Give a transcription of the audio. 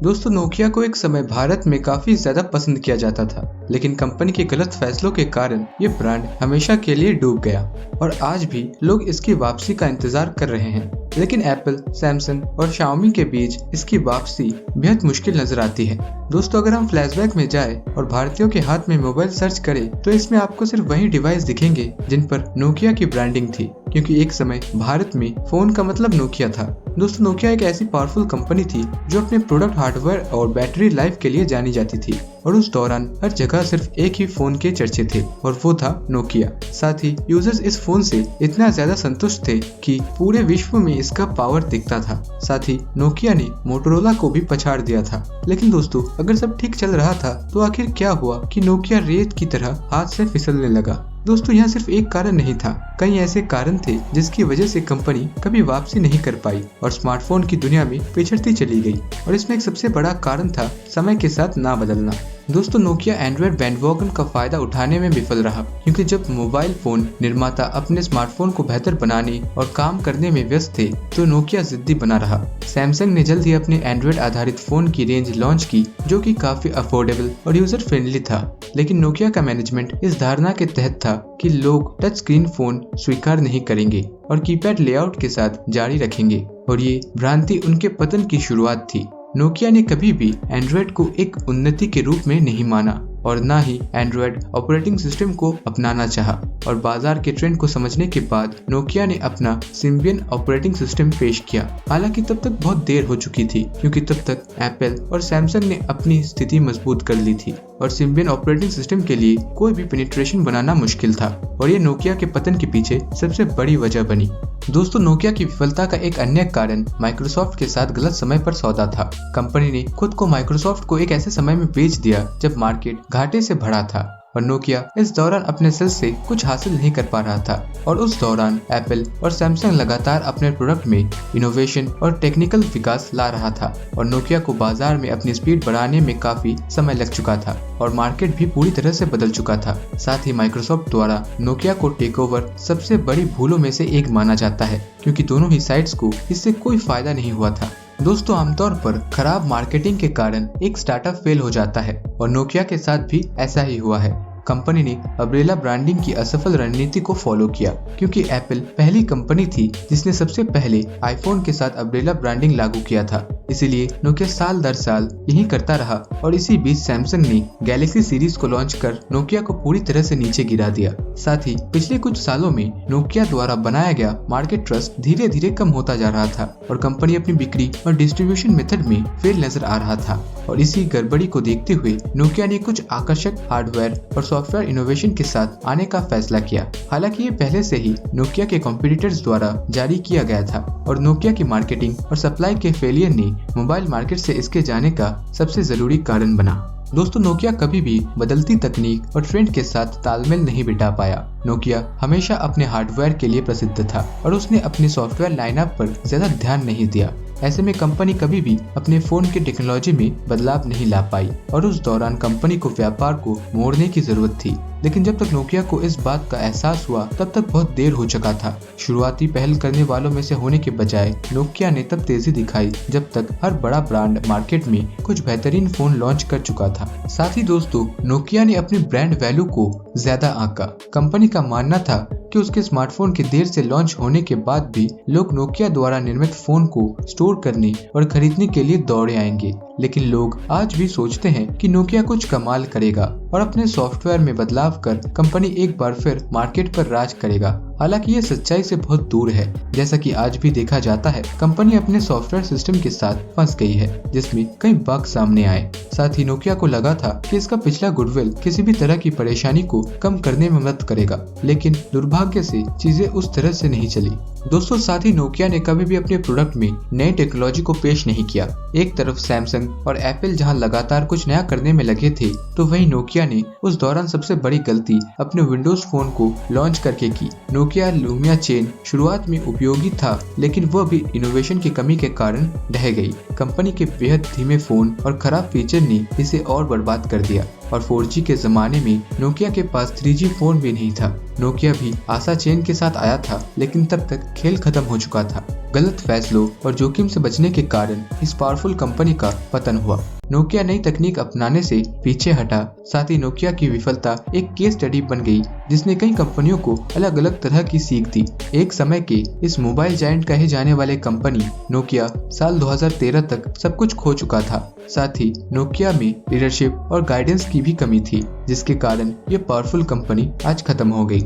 दोस्तों नोकिया को एक समय भारत में काफी ज्यादा पसंद किया जाता था, लेकिन कंपनी के गलत फैसलों के कारण ये ब्रांड हमेशा के लिए डूब गया और आज भी लोग इसकी वापसी का इंतजार कर रहे हैं। लेकिन एप्पल, सैमसंग और शाओमी के बीच इसकी वापसी बेहद मुश्किल नजर आती है। दोस्तों अगर हम फ्लैशबैक में जाएं और भारतीयों के हाथ में मोबाइल सर्च करें तो इसमें आपको सिर्फ वही डिवाइस दिखेंगे जिन पर नोकिया की ब्रांडिंग थी, क्योंकि एक समय भारत में फोन का मतलब नोकिया था। दोस्तों नोकिया एक ऐसी पावरफुल कंपनी थी जो अपने प्रोडक्ट, हार्डवेयर और बैटरी लाइफ के लिए जानी जाती थी और उस दौरान हर जगह सिर्फ एक ही फोन के चर्चे थे और वो था नोकिया। साथ ही यूजर्स इस फोन से इतना ज्यादा संतुष्ट थे कि पूरे विश्व में इसका पावर दिखता था। साथ ही नोकिया ने मोटोरोला को भी पछाड़ दिया था। लेकिन दोस्तों अगर सब ठीक चल रहा था तो आखिर क्या हुआ कि नोकिया रेत की तरह हाथ से फिसलने लगा। दोस्तों यहाँ सिर्फ एक कारण नहीं था, कई ऐसे कारण थे जिसकी वजह से कंपनी कभी वापसी नहीं कर पाई और स्मार्टफोन की दुनिया में पिछड़ती चली गई। और इसमें एक सबसे बड़ा कारण था समय के साथ ना बदलना। दोस्तों नोकिया एंड्रॉइड बैंडवॉगन का फायदा उठाने में विफल रहा, क्योंकि जब मोबाइल फोन निर्माता अपने स्मार्टफोन को बेहतर बनाने और काम करने में व्यस्त थे तो नोकिया जिद्दी बना रहा। सैमसंग ने जल्द ही अपने एंड्रॉइड आधारित फोन की रेंज लॉन्च की जो कि काफी अफोर्डेबल और यूजर फ्रेंडली था। लेकिन नोकिया का मैनेजमेंट इस धारणा के तहत था कि लोग टच स्क्रीन फोन स्वीकार नहीं करेंगे और कीपैड लेआउट के साथ जारी रखेंगे, और ये भ्रांति उनके पतन की शुरुआत थी। नोकिया ने कभी भी एंड्रॉइड को एक उन्नति के रूप में नहीं माना और न ही एंड्रॉइड ऑपरेटिंग सिस्टम को अपनाना चाहा, और बाजार के ट्रेंड को समझने के बाद नोकिया ने अपना सिम्बियन ऑपरेटिंग सिस्टम पेश किया। हालांकि तब तक बहुत देर हो चुकी थी, क्योंकि तब तक एप्पल और सैमसंग ने अपनी स्थिति मजबूत कर ली थी और सिम्बियन ऑपरेटिंग सिस्टम के लिए कोई भी पेनिट्रेशन बनाना मुश्किल था, और ये नोकिया के पतन के पीछे सबसे बड़ी वजह बनी। दोस्तों नोकिया की विफलता का एक अन्य कारण माइक्रोसॉफ्ट के साथ गलत समय पर सौदा था। कंपनी ने खुद को माइक्रोसॉफ्ट को एक ऐसे समय में बेच दिया जब मार्केट घाटे से भरा था और नोकिया इस दौरान अपने सेल्स से कुछ हासिल नहीं कर पा रहा था। और उस दौरान एप्पल और सैमसंग लगातार अपने प्रोडक्ट में इनोवेशन और टेक्निकल विकास ला रहा था और नोकिया को बाजार में अपनी स्पीड बढ़ाने में काफी समय लग चुका था और मार्केट भी पूरी तरह से बदल चुका था। साथ ही माइक्रोसॉफ्ट द्वारा नोकिया को टेक ओवर सबसे बड़ी भूलों में से एक माना जाता है, क्योंकि दोनों ही साइड्स को इससे कोई फायदा नहीं हुआ था। दोस्तों आमतौर पर खराब मार्केटिंग के कारण एक स्टार्टअप फेल हो जाता है और नोकिया के साथ भी ऐसा ही हुआ है। कंपनी ने अम्ब्रेला ब्रांडिंग की असफल रणनीति को फॉलो किया, क्योंकि एप्पल पहली कंपनी थी जिसने सबसे पहले आईफोन के साथ अम्ब्रेला ब्रांडिंग लागू किया था। इसीलिए नोकिया साल दर साल यही करता रहा और इसी बीच सैमसंग ने गैलेक्सी सीरीज को लॉन्च कर नोकिया को पूरी तरह से नीचे गिरा दिया। साथ ही पिछले कुछ सालों में नोकिया द्वारा बनाया गया मार्केट ट्रस्ट धीरे धीरे कम होता जा रहा था और कंपनी अपनी बिक्री और डिस्ट्रीब्यूशन मेथड में फेल नजर आ रहा था। और इसी गड़बड़ी को देखते हुए नोकिया ने कुछ आकर्षक हार्डवेयर और सॉफ्टवेयर इनोवेशन के साथ आने का फैसला किया। हालांकि ये पहले से ही नोकिया के कॉम्पिटिटर्स द्वारा जारी किया गया था और नोकिया की मार्केटिंग और सप्लाई के फेलियर ने मोबाइल मार्केट से इसके जाने का सबसे जरूरी कारण बना। दोस्तों नोकिया कभी भी बदलती तकनीक और ट्रेंड के साथ तालमेल नहीं बिठा पाया। नोकिया हमेशा अपने हार्डवेयर के लिए प्रसिद्ध था और उसने अपनी सॉफ्टवेयर लाइनअप पर ज्यादा ध्यान नहीं दिया। ऐसे में कंपनी कभी भी अपने फोन की टेक्नोलॉजी में बदलाव नहीं ला पाई और उस दौरान कंपनी को व्यापार को मोड़ने की जरूरत थी। लेकिन जब तक नोकिया को इस बात का एहसास हुआ तब तक बहुत देर हो चुका था। शुरुआती पहल करने वालों में से होने के बजाय नोकिया ने तब तेजी दिखाई जब तक हर बड़ा ब्रांड मार्केट में कुछ बेहतरीन फोन लॉन्च कर चुका था। साथ ही दोस्तों नोकिया ने अपनी ब्रांड वैल्यू को ज्यादा आंका। कंपनी का मानना था कि उसके स्मार्टफोन के देर से लॉन्च होने के बाद भी लोग नोकिया द्वारा निर्मित फोन को स्टोर करने और खरीदने के लिए दौड़े आएंगे। लेकिन लोग आज भी सोचते हैं कि नोकिया कुछ कमाल करेगा और अपने सॉफ्टवेयर में बदलाव कर कंपनी एक बार फिर मार्केट पर राज करेगा। हालांकि ये सच्चाई से बहुत दूर है। जैसा कि आज भी देखा जाता है, कंपनी अपने सॉफ्टवेयर सिस्टम के साथ फंस गई है जिसमें कई बग सामने आए। साथ ही नोकिया को लगा था कि इसका पिछला गुडविल किसी भी तरह की परेशानी को कम करने में मदद करेगा, लेकिन दुर्भाग्य से चीजें उस तरह से नहीं चली। दोस्तों साथ ही नोकिया ने कभी भी अपने प्रोडक्ट में नई टेक्नोलॉजी को पेश नहीं किया। एक तरफ सैमसंग और एप्पल जहां लगातार कुछ नया करने में लगे थे, तो वहीं नोकिया ने उस दौरान सबसे बड़ी गलती अपने विंडोज फोन को लॉन्च करके की। नोकिया लूमिया चेन शुरुआत में उपयोगी था, लेकिन वह भी इनोवेशन की कमी के कारण ढह गई। कंपनी के बेहद धीमे फोन और खराब फीचर ने इसे और बर्बाद कर दिया और 4G के जमाने में नोकिया के पास 3G फोन भी नहीं था। नोकिया भी आशा चेन के साथ आया था, लेकिन तब तक खेल खत्म हो चुका था। गलत फैसलों और जोखिम से बचने के कारण इस पावरफुल कंपनी का पतन हुआ। नोकिया नई तकनीक अपनाने से पीछे हटा, साथ ही नोकिया की विफलता एक केस स्टडी बन गई जिसने कई कंपनियों को अलग अलग तरह की सीख दी। एक समय के इस मोबाइल जायंट कहे जाने वाले कंपनी नोकिया साल 2013 तक सब कुछ खो चुका था। साथ ही नोकिया में लीडरशिप और गाइडेंस की भी कमी थी, जिसके कारण ये पावरफुल कंपनी आज खत्म हो गई।